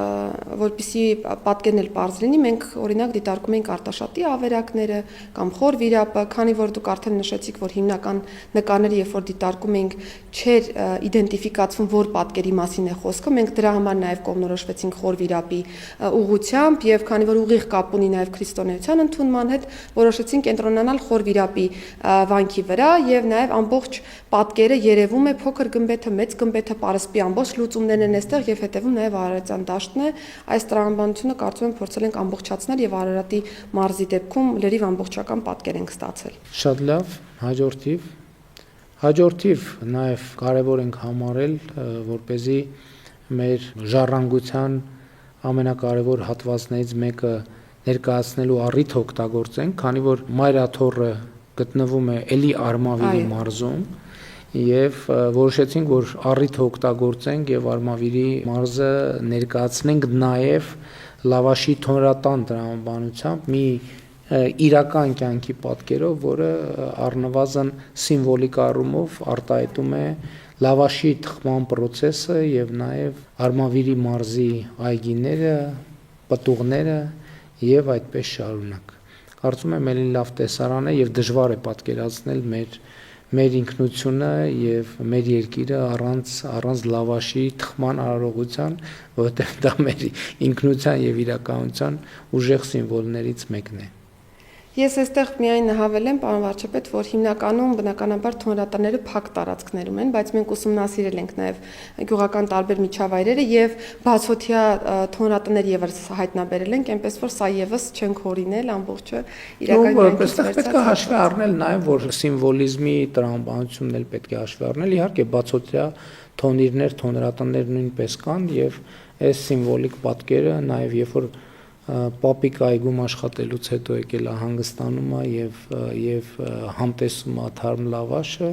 որպեսզի պատկերն էլ պարզ լինի, մենք օրինակ դիտարկում ենք Արտաշատի ավերակները կամ Խոր Վիրապը, քանի որ դուք արդեն նշեցիք, որ հիմնական նկարները, երբ որ դիտարկում ենք, չէր իդենտիֆիկացվում, որ պատկերի մասին է խոսքը, մենք դրա համար նաեւ կողմնորոշվեցինք Խոր Վիրապի ուղղությամբ եւ քանի որ ուղիղ կապ ունի նաեւ քրիստոնեության ընդունման հետ, որոշեցինք կենտրոնանալ Խոր Վիրապի վանքի վրա եւ նաեւ ամբողջ պատկերը երևում է փոքր գմբեթը, մեծ գմբեթը, պարսպի ամբողջ լուծումներն են այստեղ եւ հետևում նաեւ Արարատյան դաշտն է։ Այս տրամաբանությունը կարծում եմ փորձել ենք ամբողջացնել եւ Արարատի մարզի դեպքում լրիվ ամբողջական պատկեր ենք ստացել։ Շատ լավ, հաջորդիվ նաեւ կարեւոր ենք համարել, որպեսզի մեր ժառանգության ամենակարևոր հատվածներից մեկը ներկայացնելու առիթ օգտագործենք, քանի որ Մայրաթոռը գտնվում է էլի Արմավիրի մարզում եւ որոշեցինք, որ առիթը օգտագործենք եւ Արմավիրի մարզը ներկայացնենք նաեւ լավաշի թոնրատան տրամաբանությամբ մի իրական կյանքի պատկերով, որը առնվազն սիմվոլիկ առումով արտահայտում է լավաշի թխման process-ը եւ նաեւ Արմավիրի մարզի այգիները, պտուղները եւ այդպես շարունակ։ Կարծում եմ ելի լավ տեսարան է եւ դժվար է պատկերացնել մեր ինքնությունը եւ մեր երկիրը առանց լավաշի թխման արարողության, որովհետեւ դա մեր ինքնության եւ իրականության ուժեղ սիմվոլներից մեկն է։ Ես այստեղ միայն հավելեմ, պարոն վարչապետ, որ հիմնականում բնականաբար թոնրատները փակ տարածքներում են, բայց մենք ուսումնասիրել ենք նաև գյուղական տարբեր միջավայրերը եւ բացօթյա թոնրատներ եւս հայտնաբերել ենք, այնպես որ սա եւս չենք հորինել ամբողջը իրական կյանքից պետք է հաշվի առնել նաև, որ սիմվոլիզմի տրամաբանությունն էլ պետք է հաշվի առնել, իհարկե բացօթյա թոնիրներ, թոնրատներ նույնպես կան եւ այս սիմվոլիկ պատկերը նաև երբ որ Պապիկ այգում աշխատելուց հետո եկել է հանգստանում եւ համտեսում թարմ լավաշը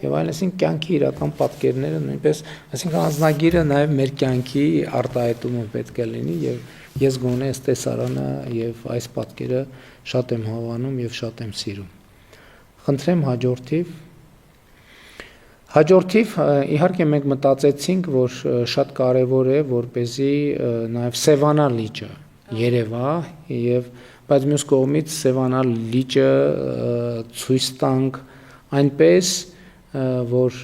եւ այլն, այսինքն կյանքի իրական պատկերները նույնպես, այսինքն անձնագիրը նաեւ մեր կյանքի արտահայտումը պետք է լինի եւ ես գոնե այս տեսարանը եւ այս պատկերը շատ եմ հավանում եւ շատ եմ սիրում։ Խնդրեմ հաջորդիվ իհարկե մենք մտածեցինք, որ շատ կարեւոր է, որպեսզի նաեւ Սևանա լիճը երևա եւ բայց մյուս կողմից Սևանա լիճը ցույց տանք այնպես որ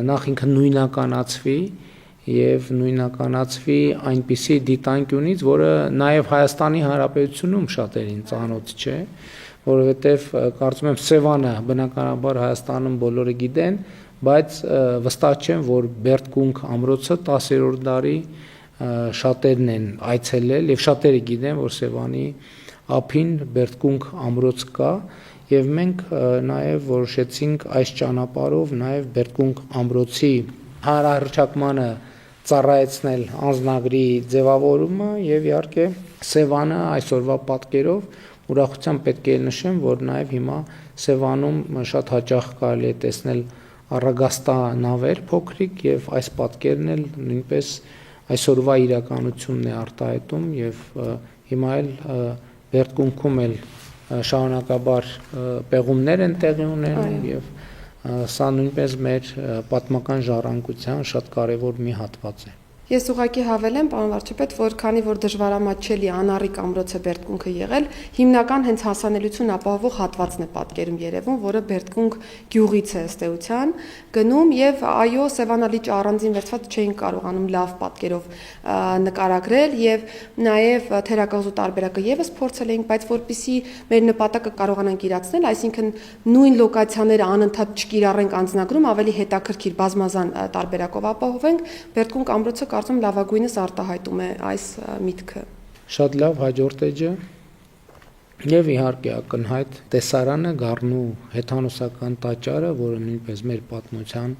նախ ինքը նույնականացվի եւ նույնականացվի այնպիսի դիտանկյունից, որը նաեւ Հայաստանի Հանրապետությունում շատերին ծանոթ չէ, որովհետեւ կարծում եմ Սևանը բնականաբար Հայաստանում բոլորը գիտեն, բայց վստահ չեմ, որ Բերդկունք ամրոցը 10-րդ դարի շատերն են այցելել եւ շատերը գիտեն, որ Սևանի ափին Բերդկունք ամրոց կա եւ մենք նաեւ որոշեցինք այս ճանապարհով նաեւ Բերդկունք ամրոցի հանրահռչակմանը ծառայեցնել անձնագրի ձևավորումը եւ իհարկե Սևանը այսօրվա պատկերով ուրախությամբ պետք է նշեմ, որ նաեւ հիմա Սևանում շատ հաճախ կարելի է տեսնել առագաստա նավեր փոքրիկ եւ այս պատկերն էլ նույնպես այսօրվա իրականությունն է արտահայտում եւ հիմա էլ Բերդկունքում էլ շարունակաբար պեղումներ են տեղի ունենում եւ սա նույնպես մեր պատմական ժառանգության շատ կարևոր մի հատված է։ Ես ուղղակի հավելեմ, պարոն վարչապետ, որ քանի որ դժվարամատչելի անառիկ ամրոցը Բերդկունքը եղել, հիմնական հենց հասանելիություն ապահովող հատվածն է պատկերում երևում, որը Բերդկունք գյուղից է ըստ էության գնում եւ այո, Սևանալիճը առանձին վերցված չէին կարողանում լավ պատկերով նկարագրել եւ նաեւ թերակղզու տարբերակը եւս փորձել էինք, բայց որpիսի մեր նպատակը կարողանանք իրացնել, այսինքն նույն լոկացիաները անընդհատ չկիրառենք անձնագրում, ավելի հետաքրքիր բազմազան տարբերակով ապահովենք, Բերդկունք ամրոցը կարծում լավագույնս արտահայտում է այս միտքը։ Շատ լավ, հաջորդ էջը եւ իհարկե ակնհայտ տեսարանը Գառնու հեթանոսական տաճարը, որը նույնպես մեր պատմության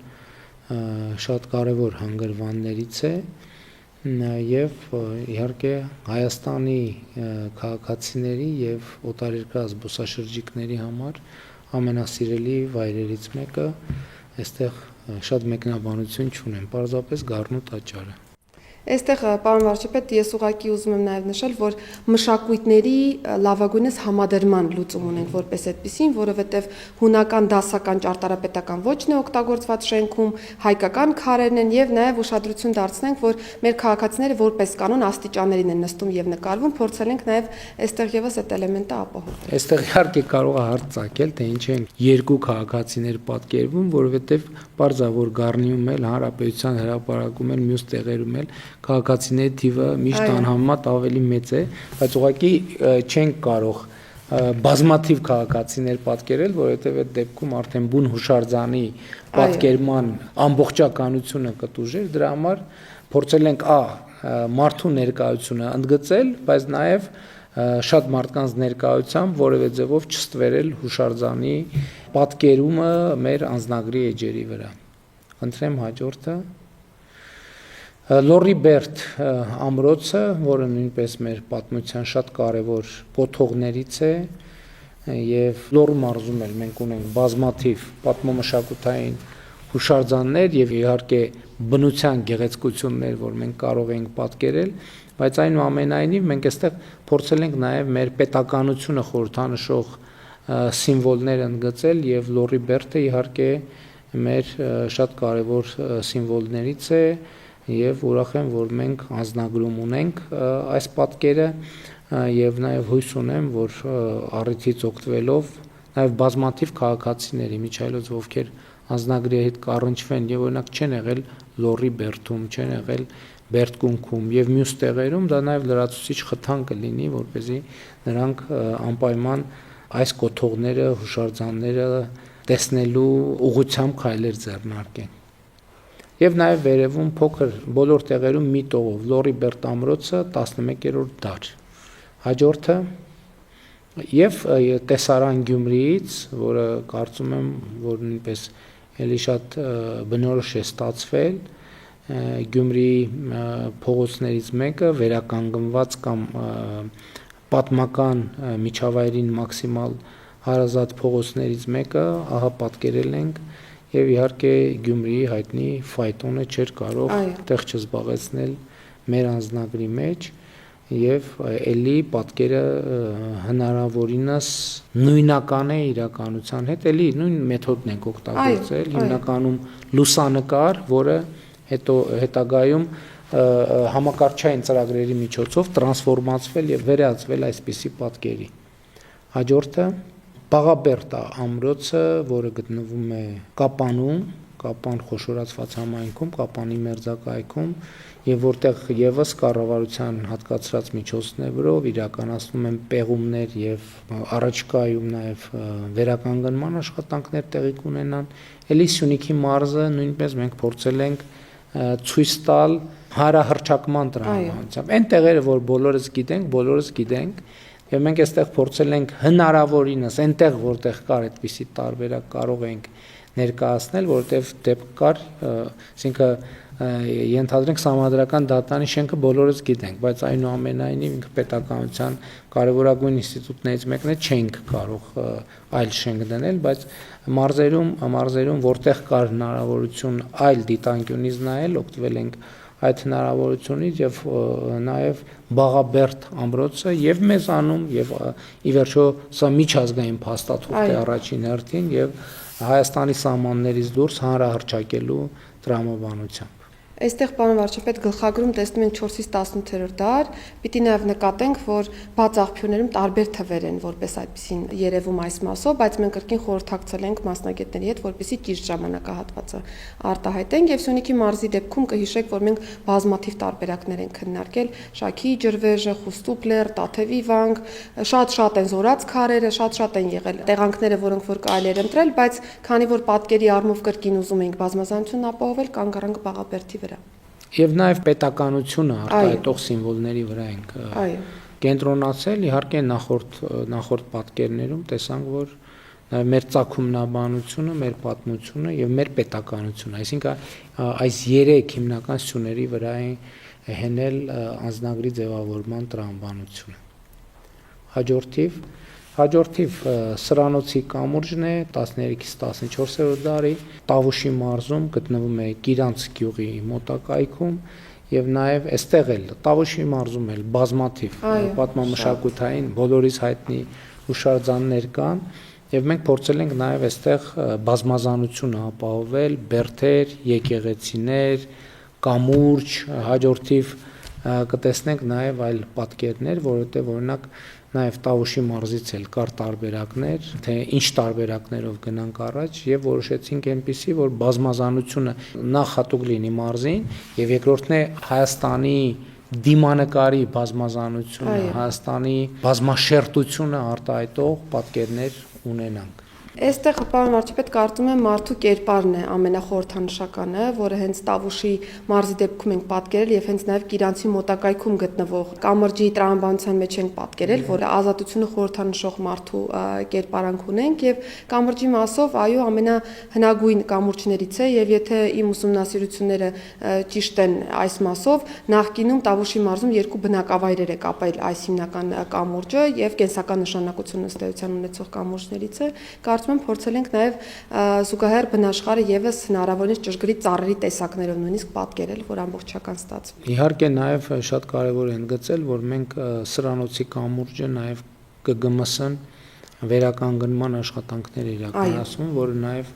շատ կարևոր հանգրվաններից է եւ իհարկե Հայաստանի քաղաքացիների եւ օտարերկրյա զբոսաշրջիկների համար ամենասիրելի վայրերից մեկը, այստեղ շատ մեկնաբանություն չունեմ, պարզապես Գառնու տաճարը։ Այստեղ պարոն վարչապետ, ես ուղղակի ուզում եմ նաև նշել, որ մշակույթների լավագույնս համադրման լուծում ունենք որպես այդպիսին, որովհետև հունական դասական ճարտարապետական ոճն է օգտագործված շենքում, հայկական քարերն են եւ նաև ուշադրություն դարձնենք, որ մեր քաղաքացիները որպես կանոն աստիճաններին են նստում եւ նկարվում, փորձել ենք նաև այստեղ եւս այդ էլեմենտը ապահովել։ Այստեղ իհարկե կարող է հարց ցակել, թե ինչ են երկու քաղաքացիներ պատկերվում, որովհետև պարզա որ Գառնիում էլ հանրապետության հրապարակում էլ մյուս տեղերում էլ քաղաքացիների թիվը միշտ անհամեմատ ավելի մեծ է, բայց ուղղակի չենք կարող բազմաթիվ քաղաքացիներ պատկերել, որովհետև այդ դեպքում արդեն բուն հուշարձանի պատկերման ամբողջականությունը կտուժեր, դրա համար փորձել ենք մարդու ներկայությունը ընդգծել, բայց նաև շատ մարդկանց ներկայությամբ որևէ ձևով չստվերել հուշարձանի պատկերումը մեր անձնագրի էջերի վրա։ Խնդրեմ հաջորդը Լորիբերտ ամրոցը, որը նույնպես մեր պատմության շատ կարևոր կոթողներից է եւ Լոռու մարզում էլ մենք ունենք բազմաթիվ պատմամշակութային հուշարձաններ եւ իհարկե բնության գեղեցկություններ, որ մենք կարող ենք պատկերել, բայց այնուամենայնիվ մենք այստեղ փորձել ենք նաեւ մեր պետականությունը խորհրդանշող սիմվոլներ ընդգծել եւ Լորիբերտը իհարկե մեր շատ կարևոր սիմվոլներից է եւ ուրախ եմ, որ մենք անձնագրում ունենք այս պատկերը եւ նաեւ հույս ունեմ, որ առիթից օգտվելով նաեւ բազմաթիվ քաղաքացիների միջայլոց ովքեր անձնագրի հետ կառնչվեն եւ օրինակ չեն եղել Լորիբերտում, չեն եղել Բերդկունքում եւ մյուս տեղերում, դա նաեւ լրացուցիչ խթան կլինի, որպեսզի նրանք անպայման այս կոթողները, հուշարձանները տեսնելու ուղղությամբ քայլեր ձեռնարկեն։ Եվ նաև վերևում փոքր բոլոր տեղերում մի տողով Լորիբերտ ամրոցը 11-րդ դար։ Հաջորդը եւ տեսարան Գյումրիից, որը կարծում եմ, որ նույնպես էլի շատ բնորոշ է ստացվել, Գյումրիի փողոցներից մեկը վերականգնված կամ պատմական միջավայրին մաքսիմալ հարազատ փողոցներից մեկը, ահա պատկերել ենք եւ իհարկե Գյումրիի հայտնի ֆայտոնը չէր կարող տեղ չզբաղեցնել մեր անձնագրի մեջ եւ էլի պատկերը հնարավորինս նույնական է իրականության հետ, էլի նույն մեթոդն ենք օգտագործել, հիմնականում լուսանկար, որը հետագայում համակարգչային ծրագրերի միջոցով տրանսֆորմացվել եւ վերածվել այսպիսի պատկերի։ Հաջորդը Պաղաբերտ ամրոցը, որը գտնվում է Կապանում, Կապան խոշորացված համայնքում, Կապանի մերձակայքում, եւ որտեղ եւս կառավարության հատկացրած միջոցներով իրականացնում են պեղումներ եւ առաջկայում նաեւ վերականգնման աշխատանքներ տեղի կունենան։ Էլի Սյունիքի մարզը նույնպես մենք փորձել ենք ցույց տալ հարահռչակման տրամաբանությամբ։ Այն տեղերը, որ բոլորս գիտենք, եւ մենք այստեղ փորձել ենք հնարավորինս այնտեղ, որտեղ կար այդպիսի տարբերակ կարող ենք ներկայացնել, որովհետև դեպք կար, այսինքն ենթադրենք Սահմանադրական դատարանի շենքը բոլորս գիտենք, բայց այնուամենայնիվ ինքը պետականության կարևորագույն ինստիտուտներից մեկն է, չենք կարող այլ շենք դնել, բայց մարզերում որտեղ կար հնարավորություն այլ դիտանկյունից նայել, օգտվել ենք այդ հնարավորությունից եւ նաեւ Բաղաբերդ ամրոցը եւ մեզանում եւ ի վերջո սա միջազգային փաստաթուղթ է առաջին հերթին եւ Հայաստանի սահմաններից դուրս հանրահռչակելու տրամաբանությամբ։ Այստեղ պարոն վարչապետ գլխագրում տեսնում ենք 4-ից 18-րդ դար, պիտի նաև նկատենք, որ բաց աղբյուրներում տարբեր թվեր են, որպես այդպեսին երևում այս մասով, բայց մենք կրկին խորհրդակցել ենք մասնագետների հետ, որպեսզի ճիշտ ժամանակահատվածը արտահայտենք եւ Սյունիքի մարզի դեպքում կհիշեք, որ մենք բազմաթիվ տարբերակներ ենք քննարկել, Շաքի ջրվեժը, Խուստուպլեր, Տաթևի վանք, շատ են զորած քարերը, շատ են եղել տեղանքները, որոնք որ կարելի էր ընտրել, բայց քանի որ պատկերի առումով կրկին ուզում ենք բազմազանությունն ապահովել, կանգ առանք Բաղաբերդի վրա։ Եվ նաև պետականությունը արտահայտող սիմվոլների վրա ենք կենտրոնացել, իհարկե նախորդ պատկերներում տեսանք, որ նաև մեր ծագումնաբանությունը, մեր պատմությունը եւ մեր պետականությունը, այսինքն այս 3 հիմնական սյուների վրա է հենել անձնագրի ձևավորման տրամաբանությունը։ Հաջորդիվ Սրանոցի կամուրջն է 13-ից 14-րդ դարի Տավուշի մարզում գտնվում է Կիրանց գյուղի մոտակայքում եւ նաեւ այստեղ էլ Տավուշի մարզում էլ բազմաթիվ պատմամշակութային բոլորիս հայտնի հուշարձաններ կան եւ մենք փորձել ենք նաեւ այստեղ բազմազանությունը ապահովել, բերդեր, եկեղեցիներ, կամուրջ, հաջորդիվ կտեսնենք նաեւ այլ պատկերներ, որովհետեւ օրինակ նաև Տավուշի մարզից էլ կար տարբերակներ, թե ինչ տարբերակներով գնանք առաջ եւ որոշեցինք այնպեսի, որ բազմազանությունը նախ հատուկ լինի մարզին եւ երկրորդն է Հայաստանի դիմանկարի բազմազանությունը, Հայաստանի բազմաշերտությունը արտահայտող պատկերներ ունենանք։ Այստեղ պարոն վարչապետ կարծում եմ մարդու կերպարն է ամենախորհրդանշականը, որը հենց Տավուշի մարզի դեպքում ենք պատկերել եւ հենց նաեւ Կիրանցի մոտակայքում գտնվող կամրջի տրամաբանության մեջ ենք պատկերել, որը ազատությունը խորհրդանշող մարդու կերպարանք ունենք եւ կամրջի մասով այո ամենահնագույն կամուրջներից է եւ եթե իմ ուսումնասիրությունները ճիշտ են այս մասով, նախկինում Տավուշի մարզում 2 բնակավայրեր է կապել այս հիմնական կամուրջը եւ կենսական նշանակություն ըստ էության ունեցող կամուրջներից է։ Կարծում եմ փորձել ենք նաև զուգահեռ բնաշխարհը եւս հնարավորինս ճշգրիտ ծառերի տեսակներով նույնիսկ պատկերել, որ ամբողջական ստացվի։ Իհարկե նաև շատ կարևոր է ընդգծել, որ մենք Սրանոցի կամուրջը նաև ԿԳՄՍ-ն վերականգնման աշխատանքներ իրականացնում, որը նաև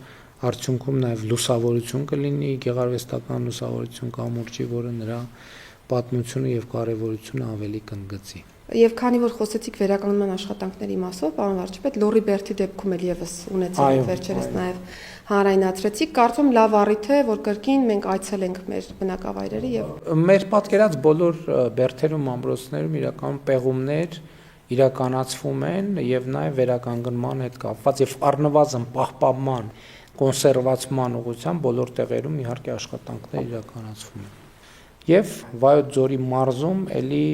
արդյունքում նաև լուսավորություն կլինի, գեղարվեստական լուսավորություն կամուրջի, որը նրա պատմությունը եւ կարեւորությունը ավելի կընդգծի։ Եվ քանի որ խոսեցիք վերականգնման աշխատանքների մասով, պարոն վարչապետ, Լոռի Բերդի դեպքում էլ եւս ունեցել վերջերս նաեւ հանրայնացրեցիք, կարծում լավ առիթ է, որ կրկին մենք այցելենք մեր բնակավայրերը եւ մեր պատկերած բոլոր բերդերում, ամրոցներում իրական պեղումներ իրականացվում են եւ նաեւ վերականգնման հետ կապված եւ առնվազն պահպանման, կոնսերվացման ուղղությամբ բոլոր տեղերում իհարկե աշխատանքներ իրականացվում են։ Եվ Վայոց ձորի մարզում էլի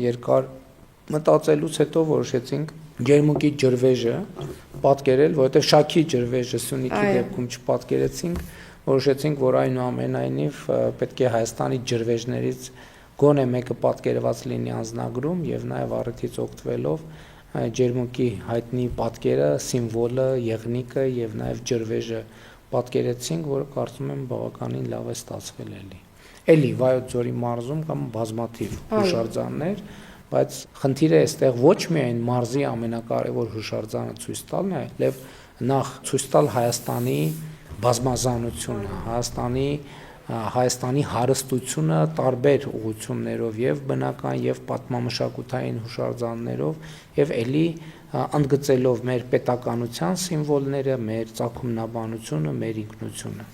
երկար մտածելուց հետո որոշեցինք Ջերմուկի ջրվեժը պատկերել, որովհետև Շաքի ջրվեժը Սյունիքի դեպքում չպատկերեցինք, որոշեցինք, որ այնուամենայնիվ պետք է Հայաստանի ջրվեժներից գոնե մեկը պատկերված լինի անձնագրում եւ նաեւ առիթից օգտվելով Ջերմուկի հայտնի պատկերը, սիմվոլը, եղնիկը եւ նաեւ ջրվեժը պատկերեցինք, որը կարծում եմ բավականին լավ է ստացվել էլի։ Էլի Վայոց ձորի մարզում կամ բազմաթիվ հուշարձաններ, բայց խնդիրը այստեղ ոչ միայն մարզի ամենակարևոր հուշարձանը ցույց տալն է, այլև նախ ցույց տալ Հայաստանի բազմազանությունը, Հայաստանի հարստությունը տարբեր ուղղություններով եւ բնական եւ պատմամշակութային հուշարձաններով եւ էլի ընդգծելով մեր պետականության սիմվոլները, մեր ծագումնաբանությունը, մեր ինքնությունը։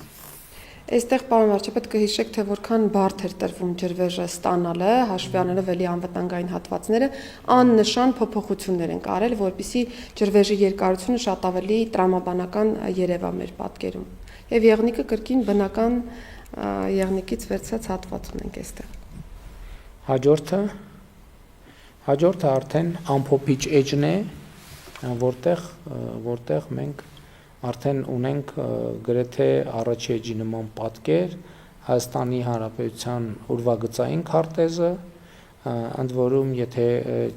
Այստեղ պարոն վարչապետ կհիշեք, թե որքան բարդ էր տրվում ջրվեժը ստանալը, հաշվի առնելով էլի անվտանգային հատվածները, աննշան փոփոխություններ են արել, որպեսզի ջրվեժի երկարությունը շատ ավելի տրամաբանական երևա մեր պատկերում։ Եվ եղնիկը կրկին բնական եղնիկից վերցած հատված ունենք այստեղ։ Հաջորդը արդեն ամփոփիչ էջն է, որտեղ մենք արդեն ունենք գրեթե առաջի էջի նման պատկեր, Հայաստանի Հանրապետության ուրվագծային քարտեզը, ընդ որում եթե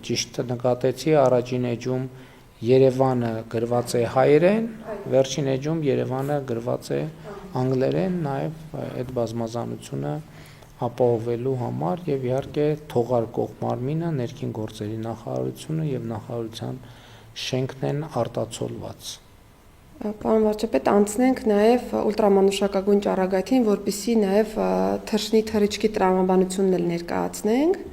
ճիշտ նկատեցի, առաջին էջում Երևանը գրված է հայերեն, վերջին էջում Երևանը գրված է անգլերեն, նաև այդ բազմազանությունը ապահովելու համար եւ իհարկե թողարկող մարմինը ներքին գործերի նախարարությունը եւ նախարարության շենքն են արտացոլված։ Պարոն վարչապետ, անցնենք նաև ուլտրամանուշակագույն ճառագայթին, որպեսզի նաև թռչնի թռիչքի տրամաբանությունն էլ ներկայացնենք։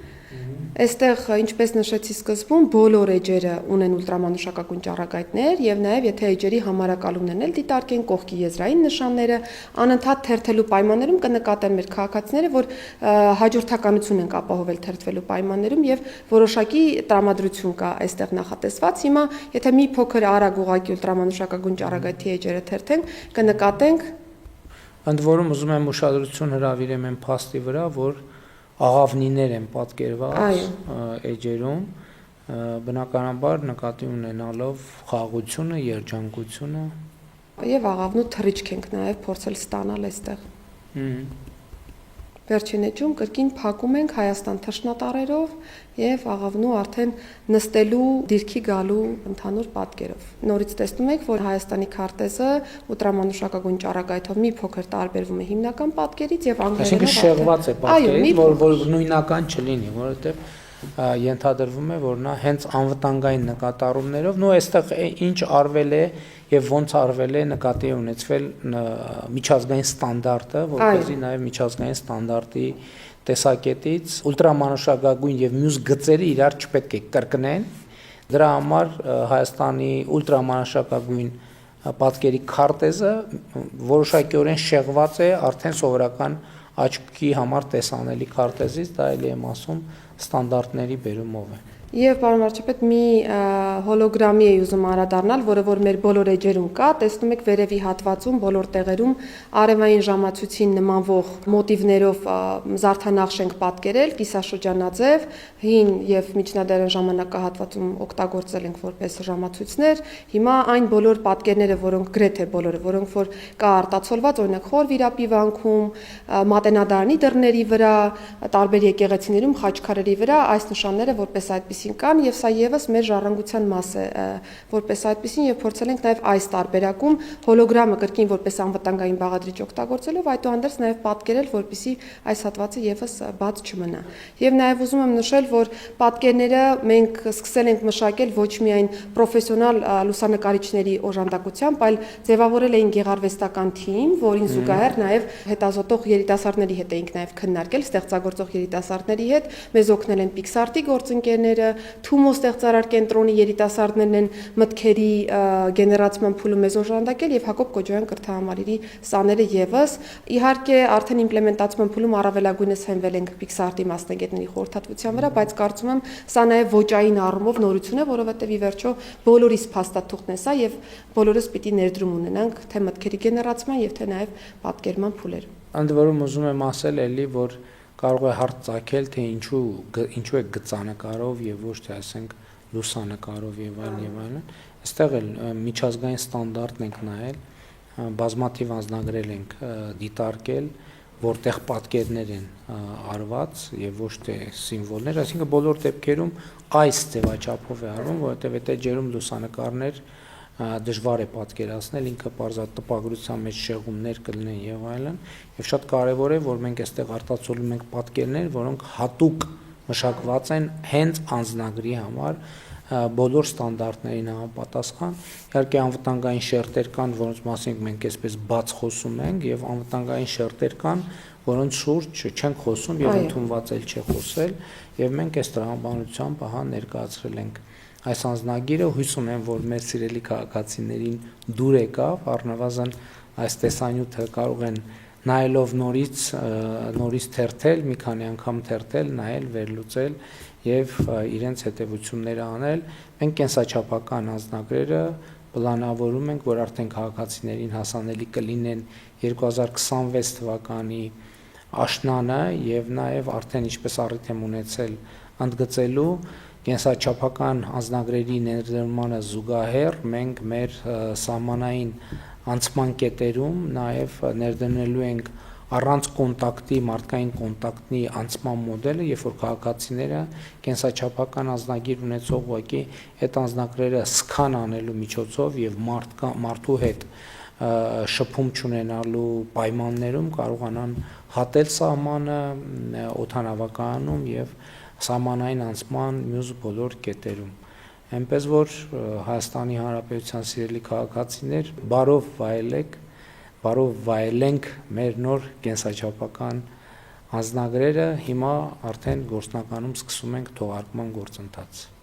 Այստեղ, ինչպես նշեցի սկզբում, բոլոր էջերը ունեն ուլտրամանուշակագույն ճառագայթներ եւ նաեւ եթե էջերի համարակալումներն էլ դիտարկեն կողքի եզրային նշանները, անընդհատ թերթելու պայմաններում կնկատեն մեր քաղաքացիները, որ հաջորդականություն են ապահովել թերթվելու պայմաններում եւ որոշակի տրամադրություն կա այստեղ նախատեսված։ Հիմա, եթե մի փոքր արագ ուղղակի ուլտրամանուշակագույն ճառագայթի էջերը թերթենք, կնկատենք։ Ընդ որում ուզում եմ ուշադրություն հրավիրեմ այն փաստի վրա, որ աղավնիներ են պատկերված էջերում, բնականաբար նկատի ունենալով խաղաղությունը, երջանկությունը եւ աղավնու թռիչք ենք նաեւ փորձել ստանալ այստեղ։ Վերջին էջում կրկին փակում ենք Հայաստան թռչնատարերով եւ աղավնու արդեն նստելու դիրքի գալու ընդհանուր պատկերով։ Նորից տեսնում եք, որ Հայաստանի քարտեզը ուլտրամանուշակագույն ճառագայթով մի փոքր տարբերվում է հիմնական պատկերից եւ անգլերենով։ Այսինքն շեղված է պատկերից, որ նույնական չլինի, որովհետեւ ենթադրվում է, որ նա հենց անվտանգային նկատառումներով, նո այստեղ ինչ արվել է եւ ոնց արվել է նկատի ունեցվել միջազգային ստանդարտը, որպեսզի նաեւ միջազգային ստանդարտի տեսակետից ուլտրամանուշակագույն եւ մյուս գծերը իրար չպետք է կրկնեն։ Դրա համար Հայաստանի ուլտրամանուշակագույն պատկերի քարտեզը որոշակիորեն շեղված է արդեն սովորական աչքի համար տեսանելի քարտեզից, դա էլի եմ ասում ստանդարտների բերումով է։ Եվ պարոն վարչապետ, մի հոլոգրամի էի ուզում անդրադառնալ, որը որ մեր բոլոր էջերում կա, տեսնում եք վերևի հատվածում բոլոր տեղերում արևային ժամացույցին նմանվող մոտիվներով զարդանախշ ենք պատկերել, կիսաշրջանաձև, հին եւ միջնադարյան ժամանակահատվածում օգտագործել ենք որպես ժամացույցներ։ Հիմա այն բոլոր պատկերները, որոնք գրեթե բոլորը, որոնք որ կա արտացոլված, օրինակ Խոր վիրապի վանքում, Մատենադարանի դռների վրա, տարբեր եկեղեցիներում, խաչքարերի վրա, այս նշանները որպես այդպես կան եւ սա եւս մեր ժառանգության մաս է որպես այդպեսին եւ փորձել ենք նաեւ այս տարբերակում հոլոգրամը կրկին որպես անվտանգային բաղադրիչ օգտագործելով այդուհանդերձ նաեւ պատկերել որպեսզի այս հատվածը եւս բաց չմնա եւ նաեւ ուզում եմ նշել որ պատկերները մենք սկսել ենք մշակել ոչ միայն պրոֆեսիոնալ լուսանկարիչների օժանդակությամբ այլ ձևավորել էինք գեղարվեստական թիմ որին զուգահեռ նաեւ հետազոտող երիտասարդների հետ էինք նաեւ քննարկել ստեղծագործող երիտասարդների հետ մեզ օգնել են Pixart-ի գործընկերները Թումո ստեղծարար կենտրոնի երիտասարդներն են մտքերի գեներացման փուլը մեզ օժանդակել եւ Հակոբ Կոջոյան կրթահամալիրի սաները եւս իհարկե արդեն իմպլեմենտացման փուլում առավելագույնս հենվել ենք Pixart-ի մասնագետների խորհրդատվության վրա, բայց կարծում եմ սա նաեւ ոճային առումով նորություն է, որովհետեւ ի վերջո բոլորիս փաստաթուղթն է սա եւ բոլորս պիտի ներդրում ունենանք թե մտքերի գեներացման եւ թե նաեւ պատկերման փուլերում։ Ընդ որում ուզում եմ ասել էլի, որ կարող է հարց ծագել, թե ինչու է գծանկարով եւ ոչ թե ասենք լուսանկարով եւ այլն։ Այստեղ էլ միջազգային ստանդարտն ենք նայել, բազմաթիվ անձնագրեր ենք դիտարկել, որտեղ պատկերներ են արված եւ ոչ թե սիմվոլներ, այսինքն բոլոր դեպքերում այս ձևաչափով է արվում, որովհետեւ այդ էջերում լուսանկարներ դժվար է պատկերացնել, ինքը պարզատ տպագրության մեջ շեղումներ կլինեն եւ այլն, եւ շատ կարեւոր է, որ մենք այստեղ արտացոլում ենք պատկերներ, որոնք հատուկ մշակված են հենց անձնագրի համար, բոլոր ստանդարտներին համապատասխան։ Իհարկե անվտանգային շերտեր կան, որոնց մասին մենք այսպես բաց խոսում ենք, եւ անվտանգային շերտեր կան, որոնց շուրջ չենք խոսում եւ ընդունված էլ չէ խոսել, եւ մենք այս տրամաբանությամբ ահա ներկայացրել ենք այս անձնագիրը, հույս ունեմ, որ մեր սիրելի քաղաքացիներին դուր եկավ, առնվազն այս տեսանյութը կարող են նայելով նորից թերթել, մի քանի անգամ թերթել, նայել, վերլուծել եւ իրենց հետեւությունները անել։ Մենք կենսաչափական անձնագրերը պլանավորում ենք, որ արդեն քաղաքացիներին հասանելի կլինեն 2026 թվականի աշնանը եւ նաեւ արդեն ինչպես առիթ եմ ունեցել ընդգծելու կենսաչափական անձնագրերի ներդրմանը զուգահեռ մենք մեր սահմանային անցման կետերում նաև ներդնելու ենք առանց կոնտակտի, մարդկային կոնտակտի անցման մոդելը, երբ որ քաղաքացիները կենսաչափական անձնագիր ունեցող ուղղակի այդ անձնագրերը սքան անելու միջոցով եւ մարդու հետ շփում չունենալու պայմաններում կարողանան հատել սահմանը օդանավակայանում եւ սահմանային անցման մյուս բոլոր կետերում։ Այնպես որ Հայաստանի Հանրապետության սիրելի քաղաքացիներ, բարով վայելենք մեր նոր կենսաչափական անձնագրերը, հիմա արդեն գործնականում սկսում ենք թողարկման գործընթացը։